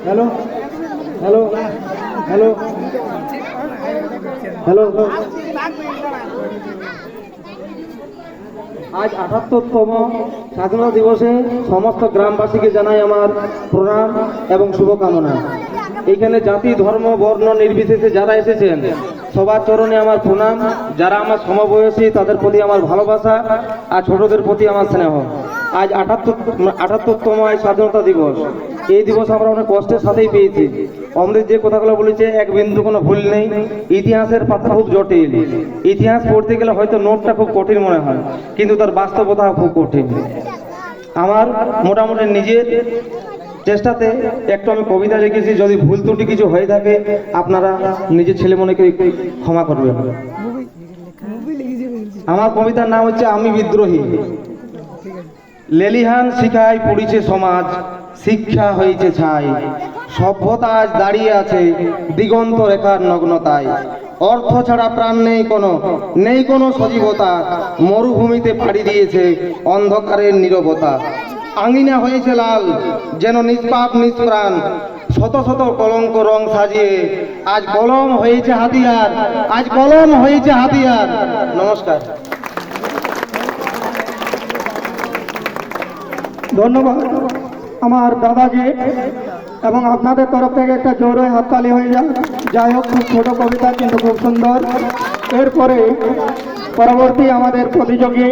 Hello hello hello hello আজ ৭৮তম স্বাধীনতা দিবসে সমস্ত গ্রামবাসীকে জানাই আমার প্রণাম এবং শুভকামনা। এখানে জাতি ধর্ম বর্ণ নির্বিশেষে যারা এসেছেন সবার চরণে আমার প্রণাম। যারা আমার সমবয়সী তাদের প্রতি আমার ভালোবাসা আর ছোটদের প্রতি আমার স্নেহ। আজ ৭৮তম স্বাধীনতা দিবস। এই দিবস আমরা অনেক কষ্টের সাথেই পেয়েছি। অমৃত যে কথাগুলো বলেছে এক বিন্দু কোনো ভুল নেই। ইতিহাসের পাতা খুব জটিল। ইতিহাস পড়তে গেলে হয়তো নোটটা খুব কঠিন মনে হয়, কিন্তু তার বাস্তবতা খুব কঠিন। আমার মোটামুটি নিজের চেষ্টাতে একটু আমি কবিতা লিখেছি। যদি ভুল ত্রুটি কিছু হয়ে থাকে আপনারা নিজের ছেলে মনেকে ক্ষমা করবেন। আমার কবিতার নাম হচ্ছে আমি বিদ্রোহী। লেলিহান শিখায় পড়িছে সমাজ, শিক্ষা হয়েছে ছাই, সভ্যতা আজ দাঁড়িয়ে আছে দিগন্ত রেখার নগ্নতায়। অর্থ ছাড়া প্রাণ নেই কোনো সজীবতা, মরুভূমিতে পাড়ি দিয়েছে অন্ধকারের নীরবতা। আঙিনা হয়েছে লাল যেন নিষ্পাপ নিষ্প্রাণ, শত শত কলঙ্ক রং সাজিয়ে আজ কলম হয়েছে হাতিয়ার, আজ কলম হয়েছে হাতিয়ার। নমস্কার। ধন্যবাদ আমার দাদাকে, এবং আপনাদের তরফ থেকে একটা জোরে হাততালি হয়ে যায়। যাই হোক, খুব ছোট কবিতা কিন্তু খুব সুন্দর। এরপরে পরবর্তী আমাদের প্রতিযোগী